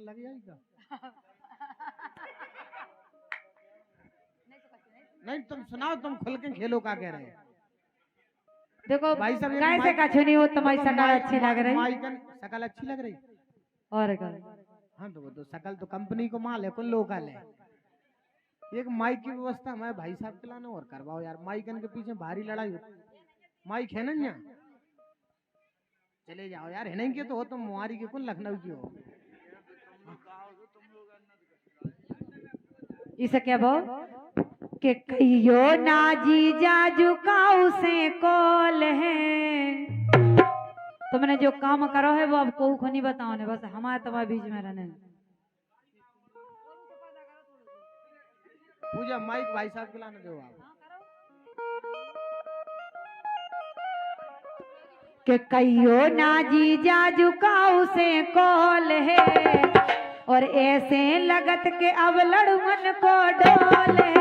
लग जाएगा। नहीं तुम सुनाओ, तुम खुल के खेलो, क्या कह रहे हैं? देखो भाई साहब कैसे कछु नहीं हो, तुम्हारी शकल अच्छी लग रही। माइकन शकल अच्छी लग रही। और क्या? हाँ तो वो तो शकल तो कंपनी को माल है, कोई लोकल है। एक माइक की व्यवस्था मैं भाई साहब के लाना और करवाओ यार, माइकन के पीछे भारी लड़ाई हो। माइक है ना यहाँ, चले जाओ यार, है नहीं के तो हो तुम मुहारी के कौन लखनऊ की हो। इसे क्या बोल के कहियो ना जीजा झुकाऊ से कॉल है। तुमने जो काम करो है वो अब को नहीं बताओ ने, बस हमारे तुम्हारे बीच में रहने। पूजा माइक भाई साहब के लाना दो आप। के कहियो ना जीजा झुकाऊ से कॉल है, और ऐसे लगत के अब लड़ुमन को डोल है।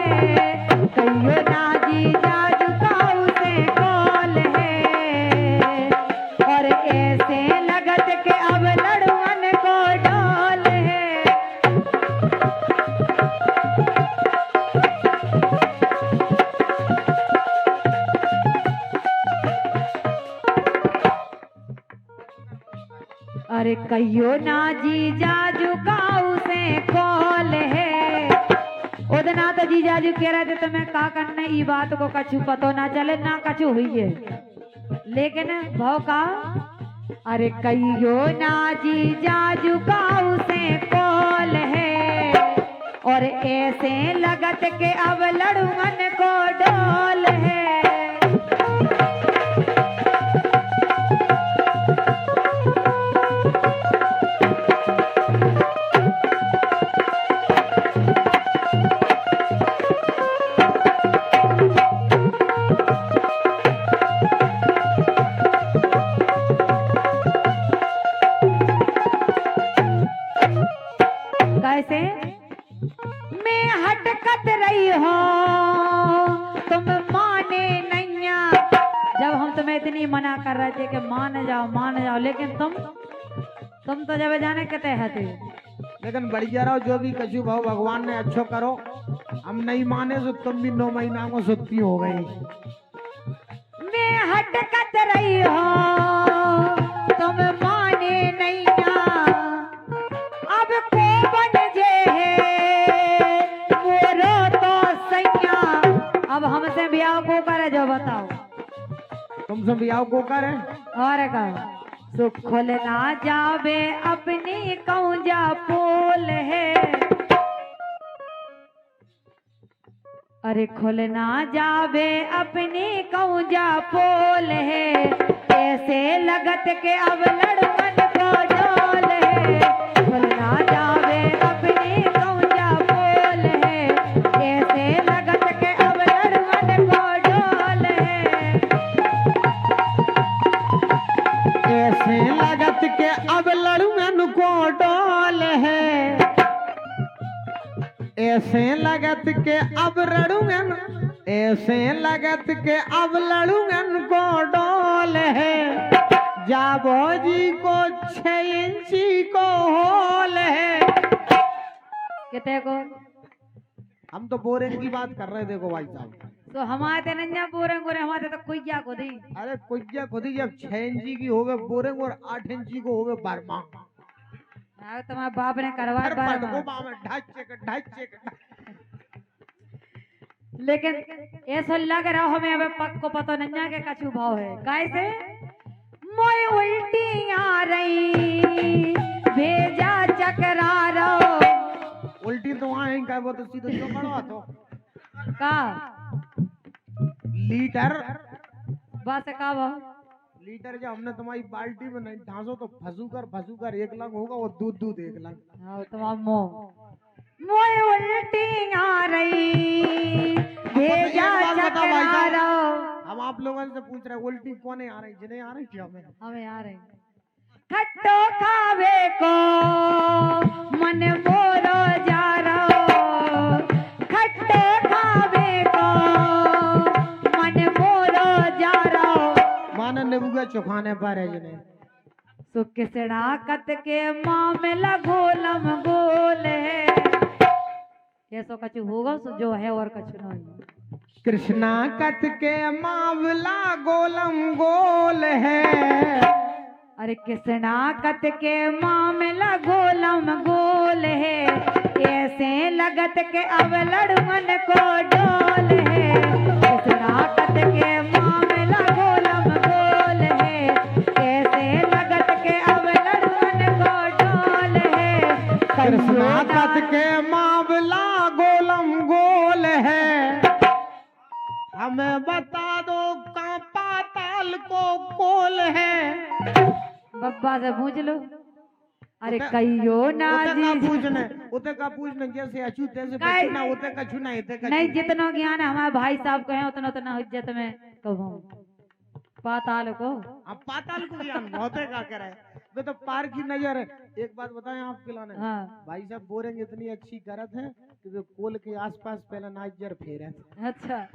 कहियो ना जीजा झुकाऊ से कॉल है, और ऐसे लगत के अब लड़ुमन को डोल है। अरे कहियो ना जीजा झुकाऊ से कॉल है। उदना तो जीजा जी कह रहे थे तुम्हें का करने, ई बात को कछु पतो ना चले ना कछु हुई है, लेकिन भाव का अरे कहियो ना जीजा झुकाऊ से कॉल है, और ऐसे लगत के अब लड़ुमन को डोल है। कैसे मैं हटकत रही हो तुम माने नैया। जब हम तुम्हें इतनी मना कर रहे थे कि मान जाओ, लेकिन तुम तो जब जाने कहते हते। लेकिन बढ़िया रहो, जो भी कछु भाव भगवान ने अच्छो करो। हम नहीं माने तो तुम भी 9 महीना में सुत्ती हो गई। मैं हटकत रही हो तुम माने नैया, अब को बन जे है मोरो तो सैया। अब हमसे ब्याह को करे जो बताओ, तुमसे ब्याह को करे और का सुख खोलना जावे अपनी कौजा पोल है। अरे खोलना जावे अपनी कौजा पोल है, ऐसे लगत के अब लड़मन को डोल है। खोलना जावे अपनी कौजा पोल है, ऐसे लगत के अब लड़मन को डोल है। ऐसे लगत के अब लड़ुअन को डोल है, ऐसे लगत के अब लड़ुअन, ऐसे लगत के अब लड़ुअन को डोल है। जाबो जी को 6 इंची को होल है। कितने को? हम तो बोरिंग की बात कर रहे थे देखो भाई साहब। तो हमारे नंजा बोरेंगे, हमारे तो कुइया को दी। अरे कुइया खुद ही जब 6 इंची की होवे बोरिंग और 8 इंची को होवे बर्मा। तुम्हारे बाप ने करवाया लेकिन ऐसा लग रहा हमें अब पक को पता नहीं के कछु भाव है। कैसे मोय उल्टी आ रही भेजा चकरा रहो। उल्टी तो वहां है, वो तो सीधे जो करो तो का लीटर बस का भाव लीटर जब हमने तुम्हारी बाल्टी में नहीं ढांसो तो फंसू कर 1 लाख होगा, वो दूध 1 लाख। हाँ तुम्हारा मोय उल्टी आ रही भेजा चकरा रहो। हम आप लोगों से पूछ रहे उल्टी कौन आ रही, जिन्हें आ रही थी हमें आ रही। खट्टो खावे को मन मोरो जा रहो, खट्टो खावे को मन मोरो जा रहो। माने नींबू के चुखाने पर है जिन्हें सो किसणाकत के मामला गोलम गोल है। ये सो कछु होगा सो जो है और कछु नहीं। कृष्णा कत के मावला गोलम गोल है। अरे किसणाकत के मामला गोलम गोल है, ऐसे लगत के अब लड़ुअन को डोल है। किसणाकत के मामला गोलम गोल है, ऐसे लगत के अब लड़ुअन को डोल है। कृष्णा कत के मावला गोलम गोल है। हमें बता दो कहाँ पाताल को कोल है। बब्बा से पूछ लो। अरे कहियो ना उते का पूछने जैसे अछू तैसे काई- पूछना उते का छूना इते का नहीं, छूना। जितना ज्ञान हमारे भाई साहब को है उतना उतना इज्जत में कहूँ पाताल को। अब पाताल को ज्ञान बहुते का करे। वे तो पार की नजर है। एक बात बताएं आपके लाने, हाँ भाई साहब बोरेंगे इतनी अच्छी करत है कि वे कोल के आसपास पहले नाइजर फेरे थे। अच्छा,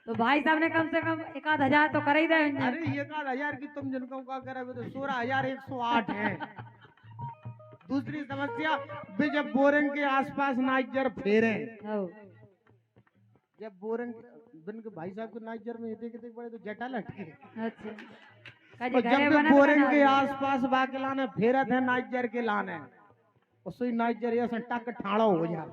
तो भाई साहब ने कम से कम 1,000 तो कर ही दे। अरे 1,000 की तुम जिनको का करे वे तो 16,108 है। दूसरी समस्या वे जब बोरिंग के आसपास नाइजर फेरे, हो। जब बोरिंग बिन के भाई साहब के नाइजर में इतने कितने बड़े तो जटा लटके। अच्छा, और कजे घरे जब वे बनत बोरिंग बना के दे। आसपास बाके लाने फेरत है नाइजर के लाने, उससे नाइजर ऐसा टक ठाड़ो हो जाए।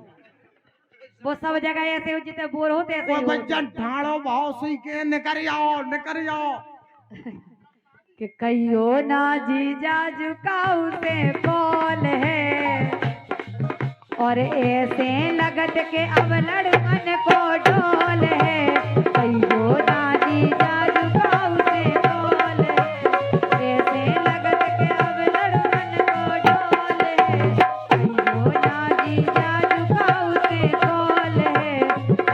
वो सब जगह ऐसे हो जितने बोर होते ऐसे वो ही होते। बच्चन ठाड़ो भाव सुई के निकर जाओ। कि कहियो ना जीजा झुकाऊ से बोल है, और ऐसे लगत के अब लड़कन को डोल है। कहियो ना जीजा झुकाऊ से बोल है, ऐसे लगत के अब लड़कन को डोल है। कहियो ना जीजा झुकाऊ से बोल है,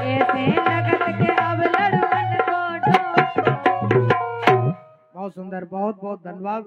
ऐसे लगत के अब लड़कन को डोल। बहुत सुंदर, बहुत बहुत धन्यवाद।